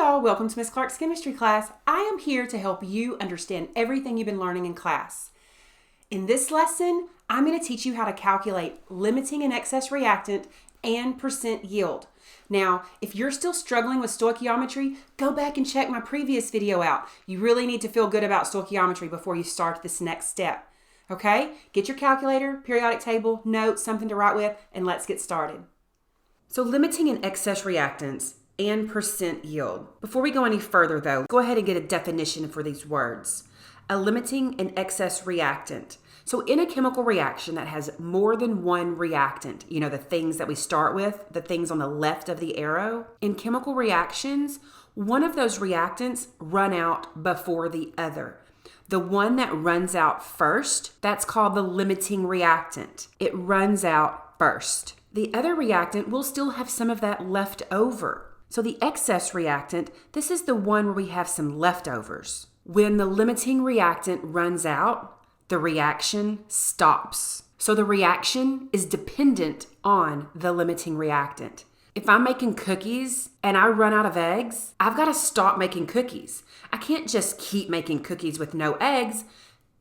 y'all, welcome to Miss Clark's chemistry class. I am here to help you understand everything you've been learning in class. In this lesson, I'm going to teach you how to calculate limiting and excess reactant and percent yield. Now, if you're still struggling with stoichiometry, go back and check my previous video out. You really need to feel good about stoichiometry before you start this next step. Okay? Get your calculator, periodic table, notes, something to write with, and let's get started. So limiting and excess reactants and percent yield. Before we go any further though, go ahead and get a definition for these words. A limiting and excess reactant. So in a chemical reaction that has more than one reactant, you know, the things that we start with, the things on the left of the arrow, in chemical reactions, one of those reactants run out before the other. The one that runs out first, that's called the limiting reactant. It runs out first. The other reactant will still have some of that left over. So the excess reactant, this is the one where we have some leftovers. When the limiting reactant runs out, the reaction stops. So the reaction is dependent on the limiting reactant. If I'm making cookies and I run out of eggs, I've got to stop making cookies. I can't just keep making cookies with no eggs.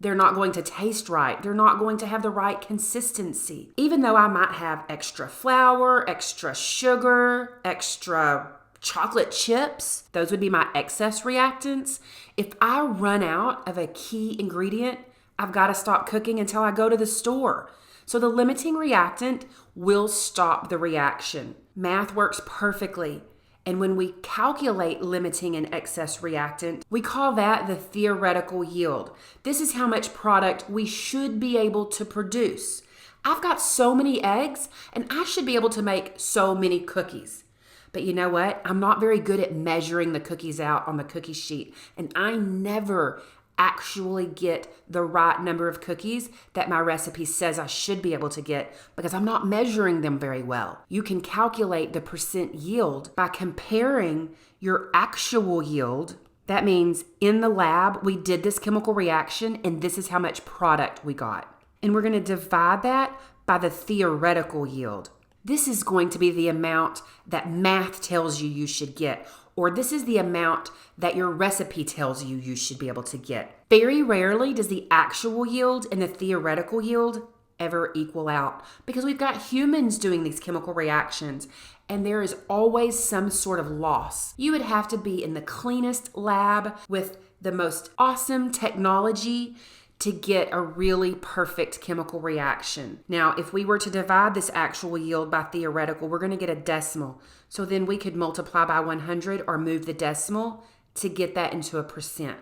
They're not going to taste right. They're not going to have the right consistency. Even though I might have extra flour, extra sugar, extra chocolate chips, those would be my excess reactants. If I run out of a key ingredient, I've got to stop cooking until I go to the store. So the limiting reactant will stop the reaction. Math works perfectly. And when we calculate limiting and excess reactant, we call that the theoretical yield. This is how much product we should be able to produce. I've got so many eggs and I should be able to make so many cookies. But you know what? I'm not very good at measuring the cookies out on the cookie sheet. And I never actually get the right number of cookies that my recipe says I should be able to get because I'm not measuring them very well. You can calculate the percent yield by comparing your actual yield. That means in the lab, we did this chemical reaction and this is how much product we got. And we're going to divide that by the theoretical yield. This is going to be the amount that math tells you you should get, or this is the amount that your recipe tells you you should be able to get. Very rarely does the actual yield and the theoretical yield ever equal out because we've got humans doing these chemical reactions and there is always some sort of loss. You would have to be in the cleanest lab with the most awesome technology to get a really perfect chemical reaction. Now, if we were to divide this actual yield by theoretical, we're going to get a decimal. So then we could multiply by 100 or move the decimal to get that into a percent.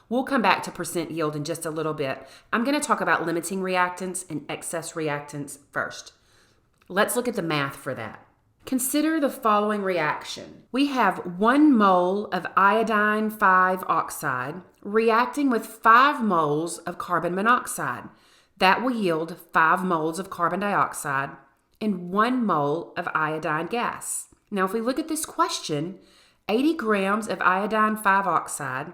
We'll come back to percent yield in just a little bit. I'm going to talk about limiting reactants and excess reactants first. Let's look at the math for that. Consider the following reaction. We have 1 mole of iodine 5 oxide reacting with 5 moles of carbon monoxide. That will yield 5 moles of carbon dioxide and 1 mole of iodine gas. Now, if we look at this question, 80 grams of iodine 5 oxide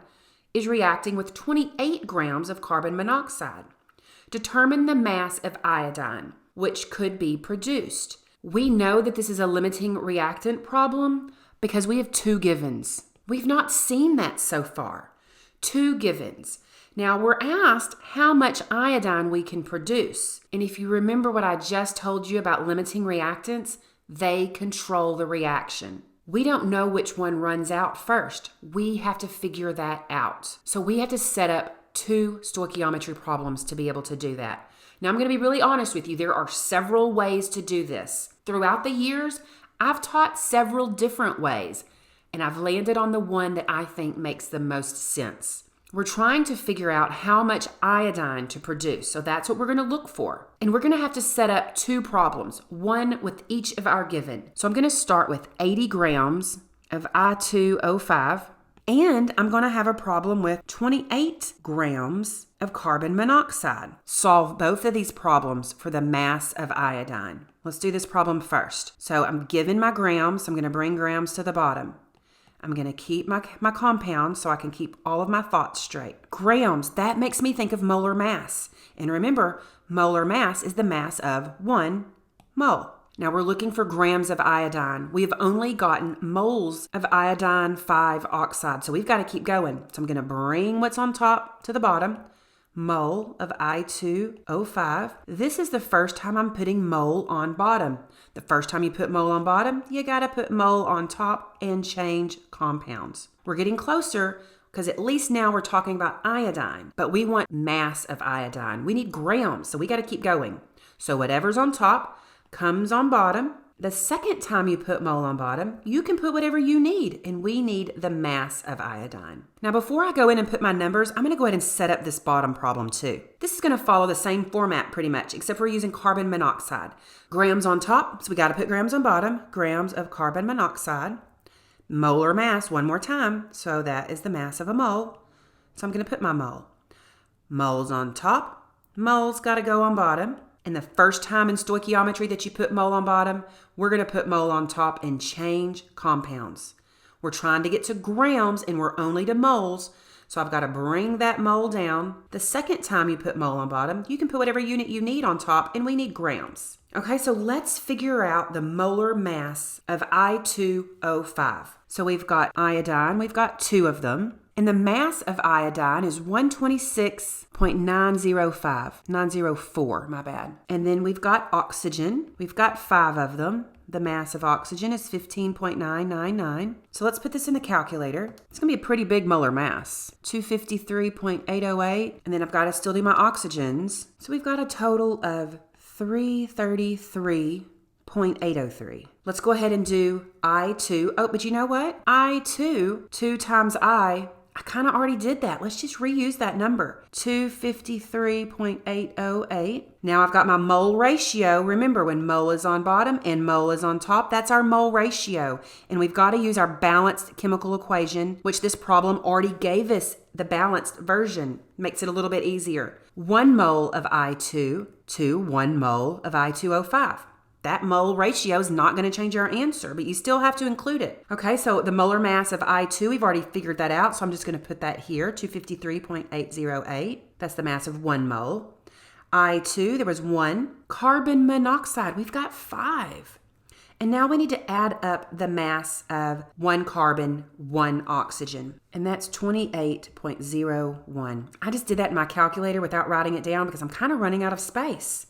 is reacting with 28 grams of carbon monoxide. Determine the mass of iodine, which could be produced. We know that this is a limiting reactant problem because we have 2 givens. We've not seen that so far. 2 givens. Now we're asked how much iodine we can produce. And if you remember what I just told you about limiting reactants, they control the reaction. We don't know which one runs out first. We have to figure that out. So we have to set up 2 stoichiometry problems to be able to do that. Now, I'm going to be really honest with you. There are several ways to do this. Throughout the years, I've taught several different ways, and I've landed on the one that I think makes the most sense. We're trying to figure out how much iodine to produce, so that's what we're going to look for. And we're going to have to set up 2 problems, one with each of our given. So I'm going to start with 80 grams of I2O5, and I'm going to have a problem with 28 grams of carbon monoxide. Solve both of these problems for the mass of iodine. Let's do this problem first. So I'm given my grams. So I'm going to bring grams to the bottom. I'm going to keep my compound so I can keep all of my thoughts straight. Grams, that makes me think of molar mass. And remember, molar mass is the mass of 1 mole. Now we're looking for grams of iodine. We have only gotten moles of iodine 5 oxide. So we've got to keep going. So I'm going to bring what's on top to the bottom. Mole of I2O5. This is the first time I'm putting mole on bottom. The first time you put mole on bottom, you got to put mole on top and change compounds. We're getting closer because at least now we're talking about iodine, but we want mass of iodine. We need grams, so we got to keep going. So whatever's on top comes on bottom. The second time you put mole on bottom, you can put whatever you need, and we need the mass of iodine. Now, before I go in and put my numbers, I'm going to go ahead and set up this bottom problem too. This is going to follow the same format pretty much, except we're using carbon monoxide. Grams on top, so we got to put grams on bottom, grams of carbon monoxide. Molar mass, one more time, so that is the mass of a mole. So I'm going to put my mole. Moles on top, moles got to go on bottom. And the first time in stoichiometry that you put mole on bottom, we're going to put mole on top and change compounds. We're trying to get to grams and we're only to moles, so I've got to bring that mole down. The second time you put mole on bottom, you can put whatever unit you need on top, and we need grams. Okay, so let's figure out the molar mass of I2O5. So we've got iodine, we've got 2 of them. And the mass of iodine is 904, my bad. And then we've got oxygen. We've got 5 of them. The mass of oxygen is 15.999. So let's put this in the calculator. It's going to be a pretty big molar mass. 253.808. And then I've got to still do my oxygens. So we've got a total of 333.803. Let's go ahead and do I2. Oh, but you know what? I2, 2 times I kind of already did that. Let's just reuse that number. 253.808. Now I've got my mole ratio. Remember, when mole is on bottom and mole is on top, that's our mole ratio. And we've got to use our balanced chemical equation, which this problem already gave us the balanced version. Makes it a little bit easier. 1 mole of I2 to 1 mole of I2O5. That mole ratio is not going to change our answer, but you still have to include it. Okay, so the molar mass of I2, we've already figured that out, so I'm just going to put that here, 253.808. That's the mass of 1 mole. I2, there was 1. Carbon monoxide, we've got 5. And now we need to add up the mass of 1 carbon, 1 oxygen. And that's 28.01. I just did that in my calculator without writing it down because I'm kind of running out of space.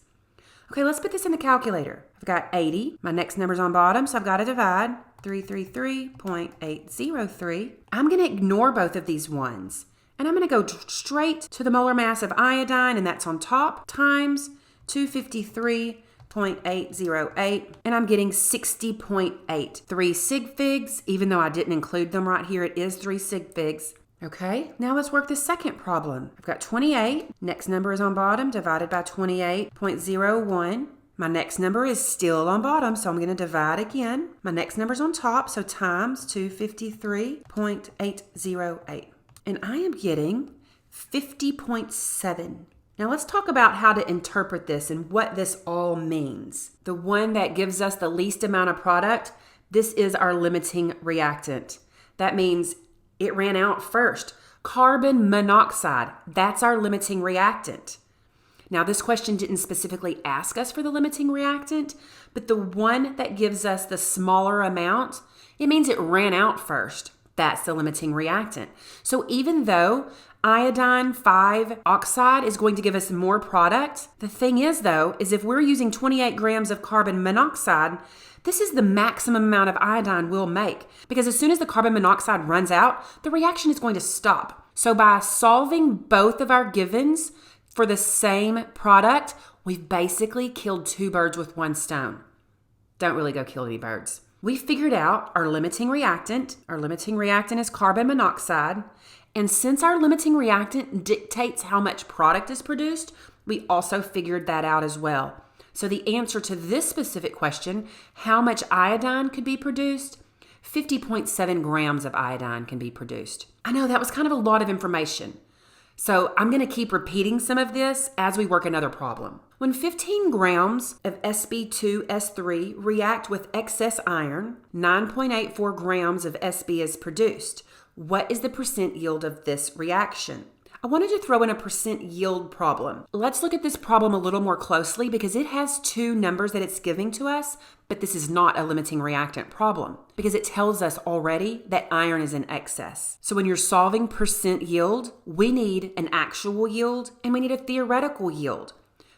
Okay, let's put this in the calculator. I've got 80. My next number's on bottom, so I've got to divide. 333.803. I'm going to ignore both of these ones. And I'm going to go straight to the molar mass of iodine, and that's on top, times 253.808. And I'm getting 60.8. 3 sig figs, even though I didn't include them right here, it is 3 sig figs. Okay, now let's work the second problem. I've got 28. Next number is on bottom, divided by 28.01. My next number is still on bottom, so I'm going to divide again. My next number's on top, so times 253.808. And I am getting 50.7. Now let's talk about how to interpret this and what this all means. The one that gives us the least amount of product, this is our limiting reactant. That means it ran out first. Carbon monoxide, that's our limiting reactant. Now, this question didn't specifically ask us for the limiting reactant, but the one that gives us the smaller amount, it means it ran out first. That's the limiting reactant. So even though iodine 5 oxide is going to give us more product, the thing is though, is if we're using 28 grams of carbon monoxide, this is the maximum amount of iodine we'll make, because as soon as the carbon monoxide runs out, the reaction is going to stop. So by solving both of our givens for the same product, we've basically killed 2 birds with 1 stone. Don't really go kill any birds. We figured out our limiting reactant. Our limiting reactant is carbon monoxide. And since our limiting reactant dictates how much product is produced, we also figured that out as well. So the answer to this specific question, how much iodine could be produced? 50.7 grams of iodine can be produced. I know that was kind of a lot of information. So I'm going to keep repeating some of this as we work another problem. When 15 grams of Sb2S3 react with excess iron, 9.84 grams of Sb is produced. What is the percent yield of this reaction? I wanted to throw in a percent yield problem. Let's look at this problem a little more closely because it has two numbers that it's giving to us, but this is not a limiting reactant problem because it tells us already that iron is in excess. So when you're solving percent yield, we need an actual yield and we need a theoretical yield.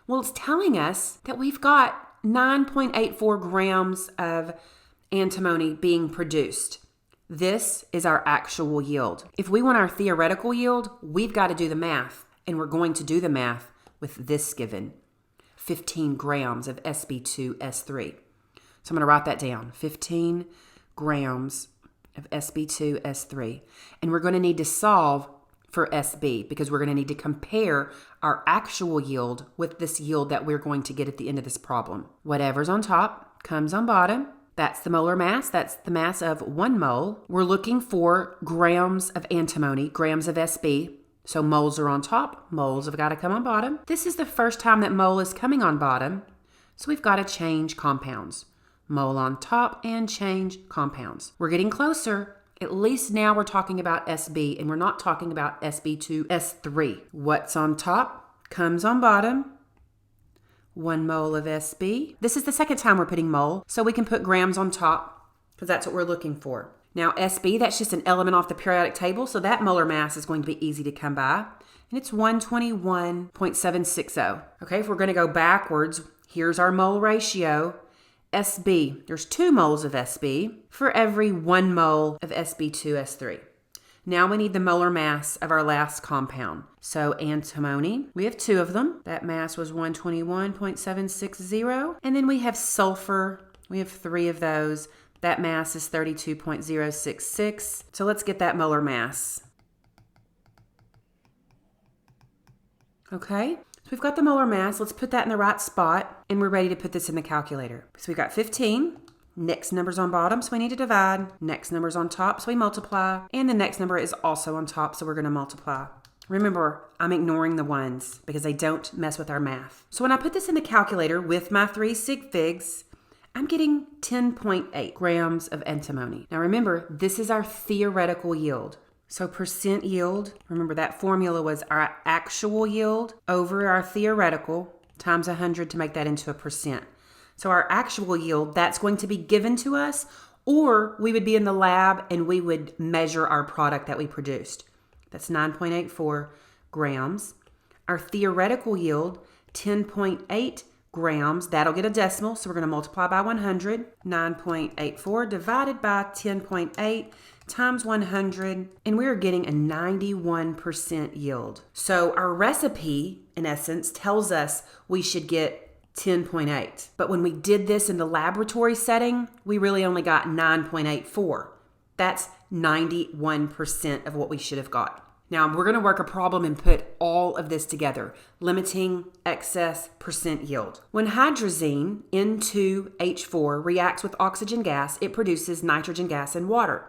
Well, it's telling us that we've got 9.84 grams of antimony being produced. This is our actual yield. If we want our theoretical yield, we've got to do the math, and we're going to do the math with this given, 15 grams of Sb2S3. So I'm going to write that down, 15 grams of Sb2S3. And we're going to need to solve for Sb because we're going to need to compare our actual yield with this yield that we're going to get at the end of this problem. Whatever's on top comes on bottom. That's the molar mass. That's the mass of 1 mole. We're looking for grams of antimony, grams of Sb. So moles are on top. Moles have got to come on bottom. This is the first time that mole is coming on bottom. So we've got to change compounds. Mole on top and change compounds. We're getting closer. At least now we're talking about Sb and we're not talking about Sb2S3. What's on top comes on bottom. 1 mole of Sb. This is the second time we're putting mole, so we can put grams on top because that's what we're looking for. Now Sb, that's just an element off the periodic table, so that molar mass is going to be easy to come by, and it's 121.760. Okay, if we're going to go backwards, here's our mole ratio. Sb, there's 2 moles of Sb for every 1 mole of Sb2S3. Now we need the molar mass of our last compound. So antimony, we have 2 of them. That mass was 121.760. And then we have sulfur. We have 3 of those. That mass is 32.066. So let's get that molar mass. Okay, so we've got the molar mass. Let's put that in the right spot. And we're ready to put this in the calculator. So we've got 15. Next number's on bottom, so we need to divide. Next number's on top, so we multiply. And the next number is also on top, so we're going to multiply. Remember, I'm ignoring the ones because they don't mess with our math. So when I put this in the calculator with my 3 sig figs, I'm getting 10.8 grams of antimony. Now remember, this is our theoretical yield. So percent yield, remember that formula was our actual yield over our theoretical times 100 to make that into a percent. So our actual yield, that's going to be given to us, or we would be in the lab and we would measure our product that we produced. That's 9.84 grams. Our theoretical yield, 10.8 grams. That'll get a decimal, so we're going to multiply by 100. 9.84 divided by 10.8 times 100, and we're getting a 91% yield. So our recipe, in essence, tells us we should get 10.8. But when we did this in the laboratory setting, we really only got 9.84. That's 91% of what we should have got. Now we're going to work a problem and put all of this together. Limiting, excess, percent yield. When hydrazine, N2H4, reacts with oxygen gas, it produces nitrogen gas and water.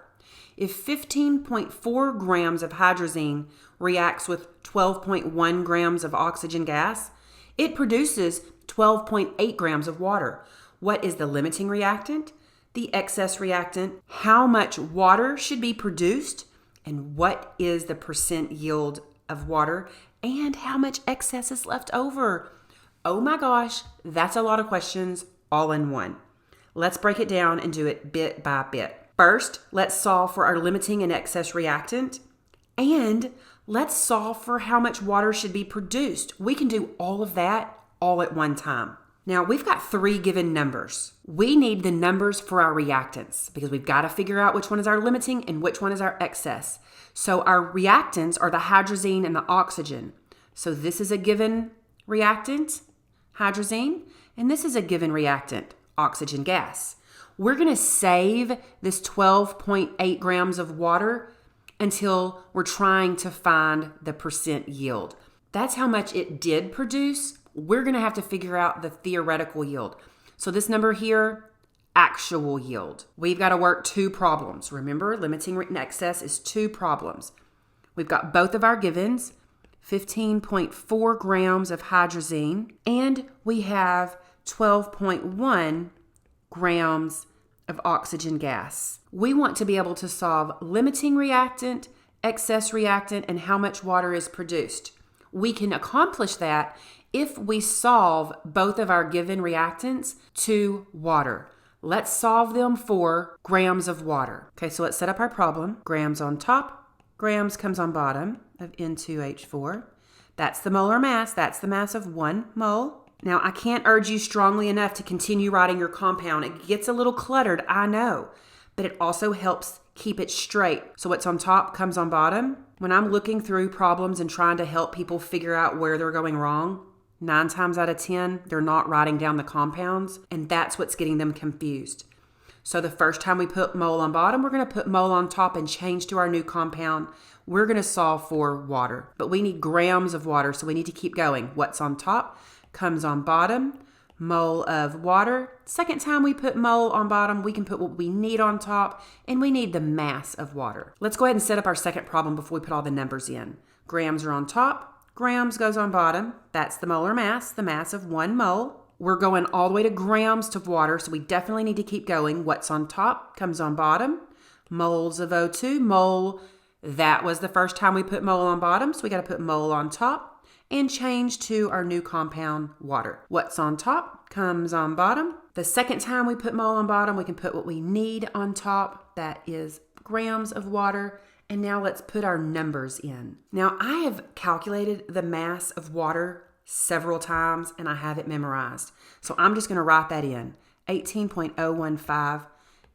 If 15.4 grams of hydrazine reacts with 12.1 grams of oxygen gas, it produces 12.8 grams of water. What is the limiting reactant? The excess reactant? How much water should be produced? And what is the percent yield of water? And how much excess is left over? Oh my gosh, that's a lot of questions all in one. Let's break it down and do it bit by bit. First, let's solve for our limiting and excess reactant. And let's solve for how much water should be produced. We can do all of that all at one time. Now, we've got 3 given numbers. We need the numbers for our reactants because we've got to figure out which one is our limiting and which one is our excess. So our reactants are the hydrazine and the oxygen. So this is a given reactant, hydrazine, and this is a given reactant, oxygen gas. We're going to save this 12.8 grams of water until we're trying to find the percent yield. That's how much it did produce. We're going to have to figure out the theoretical yield. So this number here, actual yield. We've got to work 2 problems. Remember, limiting and excess is 2 problems. We've got both of our givens, 15.4 grams of hydrazine, and we have 12.1 grams of oxygen gas. We want to be able to solve limiting reactant excess reactant and how much water is produced. We can accomplish that if we solve both of our given reactants to water. Let's solve them for grams of water. Okay, so let's set up our problem. Grams on top, grams comes on bottom of N2H4. That's the molar mass. That's the mass of 1 mole. Now, I can't urge you strongly enough to continue writing your compound. It gets a little cluttered, I know, but it also helps keep it straight. So what's on top comes on bottom. When I'm looking through problems and trying to help people figure out where they're going wrong, 9 times out of 10, they're not writing down the compounds, and that's what's getting them confused. So the first time we put mole on bottom, we're going to put mole on top and change to our new compound. We're going to solve for water, but we need grams of water, so we need to keep going. What's on top comes on bottom, mole of water. Second time we put mole on bottom, we can put what we need on top, and we need the mass of water. Let's go ahead and set up our second problem before we put all the numbers in. Grams are on top, grams goes on bottom. That's the molar mass, the mass of 1 mole. We're going all the way to grams of water, so we definitely need to keep going. What's on top comes on bottom. Moles of O2, mole. That was the first time we put mole on bottom, so we got to put mole on top and change to our new compound, water. What's on top comes on bottom. The second time we put mole on bottom, we can put what we need on top. That is grams of water. And now let's put our numbers in. Now, I have calculated the mass of water several times and I have it memorized. So I'm just going to write that in. 18.015,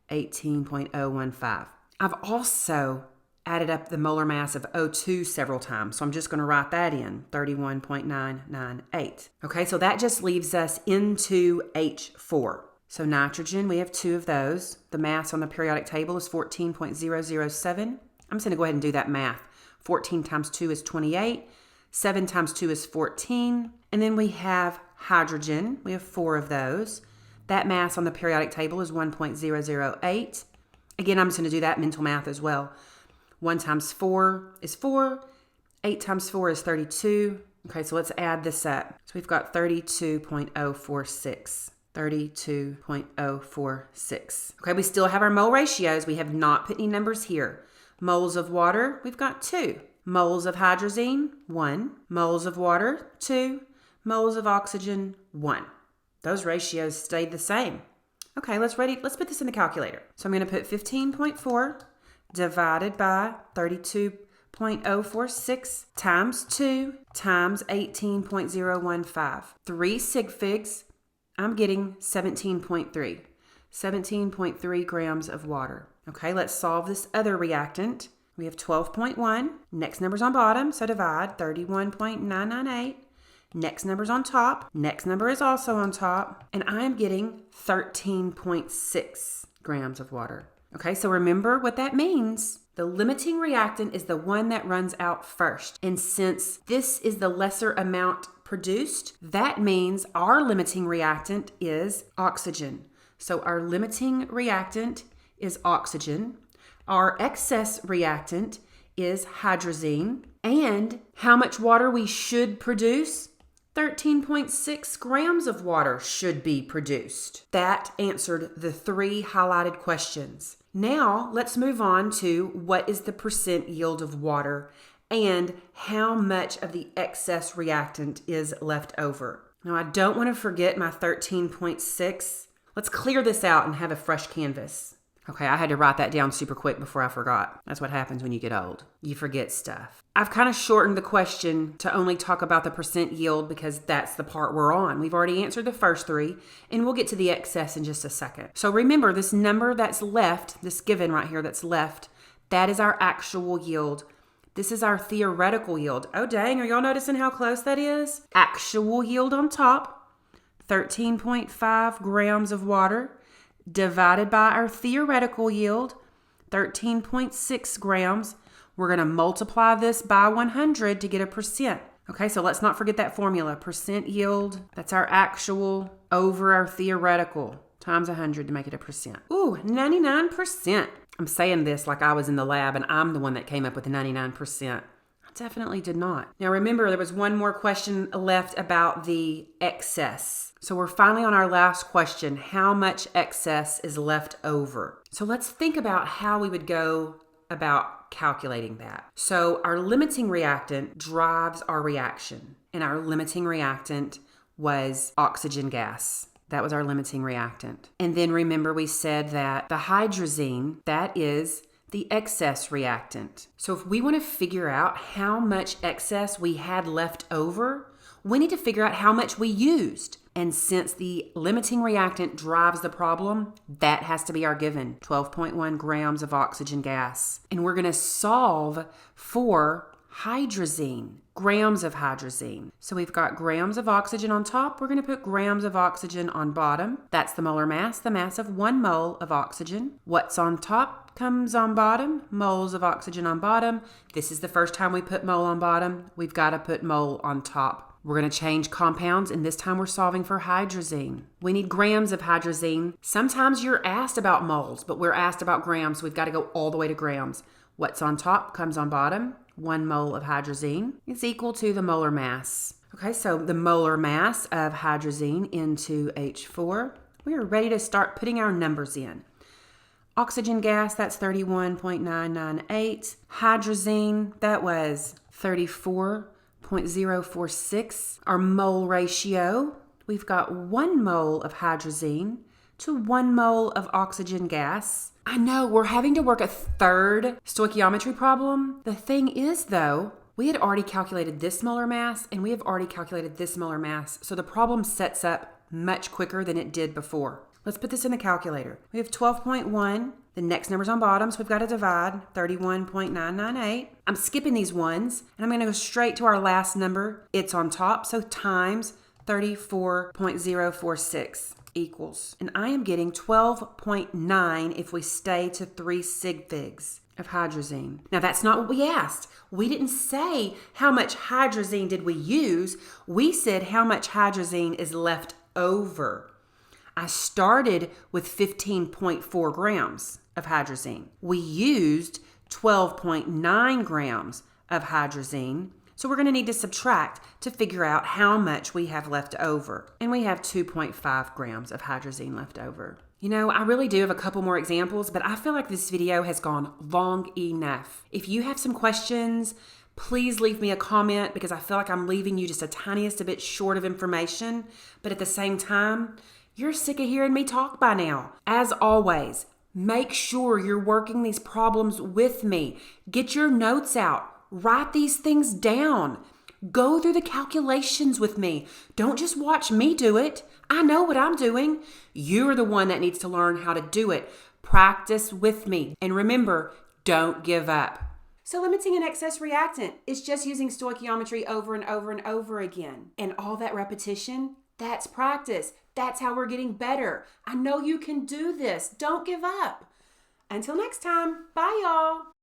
18.015. I've also added up the molar mass of O2 several times. So I'm just going to write that in, 31.998. Okay, so that just leaves us N2H4. So nitrogen, we have 2 of those. The mass on the periodic table is 14.007. I'm just going to go ahead and do that math. 14 times 2 is 28. 7 times 2 is 14. And then we have hydrogen. We have 4 of those. That mass on the periodic table is 1.008. Again, I'm just going to do that mental math as well. 1 times 4 is 4. 8 times 4 is 32. Okay, so let's add this up. So we've got 32.046. 32.046. Okay, we still have our mole ratios. We have not put any numbers here. Moles of water, we've got 2. Moles of hydrazine, 1. Moles of water, 2. Moles of oxygen, 1. Those ratios stayed the same. Okay, let's put this in the calculator. So I'm going to put 15.4 divided by 32.046 times 2 times 18.015. 3 sig figs, I'm getting 17.3. 17.3 grams of water. Okay, let's solve this other reactant. We have 12.1. Next number's on bottom, so divide 31.998. Next number's on top. Next number is also on top. And I am getting 13.6 grams of water. Okay, so remember what that means. The limiting reactant is the one that runs out first. And since this is the lesser amount produced, that means our limiting reactant is oxygen. So our limiting reactant is oxygen. Our excess reactant is hydrazine. And how much water we should produce? 13.6 grams of water should be produced. That answered the 3 highlighted questions. Now let's move on to what is the percent yield of water and how much of the excess reactant is left over. Now I don't want to forget my 13.6. Let's clear this out and have a fresh canvas. Okay, I had to write that down super quick before I forgot. That's what happens when you get old. You forget stuff. I've kind of shortened the question to only talk about the percent yield because that's the part we're on. We've already answered the first 3, and we'll get to the excess in just a second. So remember, this number that's left, this given right here that's left, that is our actual yield. This is our theoretical yield. Oh dang, are y'all noticing how close that is? Actual yield on top, 13.5 grams of water, divided by our theoretical yield, 13.6 grams. We're going to multiply this by 100 to get a percent. Okay, so let's not forget that formula. Percent yield, that's our actual over our theoretical, times 100 to make it a percent. Ooh, 99%. I'm saying this like I was in the lab and I'm the one that came up with the 99%. Definitely did not. Now remember, there was one more question left about the excess. So we're finally on our last question. How much excess is left over? So let's think about how we would go about calculating that. So our limiting reactant drives our reaction, and our limiting reactant was oxygen gas. That was our limiting reactant. And then remember we said that the hydrazine, that is the excess reactant. So if we want to figure out how much excess we had left over, we need to figure out how much we used. And since the limiting reactant drives the problem, that has to be our given, 12.1 grams of oxygen gas. And we're going to solve for hydrazine, grams of hydrazine. So we've got grams of oxygen on top. We're going to put grams of oxygen on bottom. That's the molar mass, the mass of 1 mole of oxygen. What's on top comes on bottom, moles of oxygen on bottom. This is the first time we put mole on bottom. We've got to put mole on top. We're going to change compounds, and this time we're solving for hydrazine. We need grams of hydrazine. Sometimes you're asked about moles, but we're asked about grams, so we've got to go all the way to grams. What's on top comes on bottom. 1 mole of hydrazine is equal to the molar mass. Okay, so the molar mass of hydrazine into H4. We are ready to start putting our numbers in. Oxygen gas, that's 31.998. Hydrazine, that was 34.046. Our mole ratio, we've got 1 mole of hydrazine to 1 mole of oxygen gas. I know, we're having to work a third stoichiometry problem. The thing is, though, we had already calculated this molar mass, and we have already calculated this molar mass, so the problem sets up much quicker than it did before. Let's put this in the calculator. We have 12.1. The next number's on bottom, so we've got to divide 31.998. I'm skipping these ones, and I'm going to go straight to our last number. It's on top, so times 34.046 equals. And I am getting 12.9 if we stay to 3 sig figs of hydrazine. Now, that's not what we asked. We didn't say how much hydrazine did we use. We said how much hydrazine is left over. I started with 15.4 grams of hydrazine. We used 12.9 grams of hydrazine, so we're going to need to subtract to figure out how much we have left over. And we have 2.5 grams of hydrazine left over. You know, I really do have a couple more examples, but I feel like this video has gone long enough. If you have some questions, please leave me a comment, because I feel like I'm leaving you just a tiniest a bit short of information, but at the same time, you're sick of hearing me talk by now. As always, make sure you're working these problems with me. Get your notes out. Write these things down. Go through the calculations with me. Don't just watch me do it. I know what I'm doing. You're the one that needs to learn how to do it. Practice with me. And remember, don't give up. So limiting an excess reactant is just using stoichiometry over and over and over again. And all that repetition, that's practice. That's how we're getting better. I know you can do this. Don't give up. Until next time, bye y'all.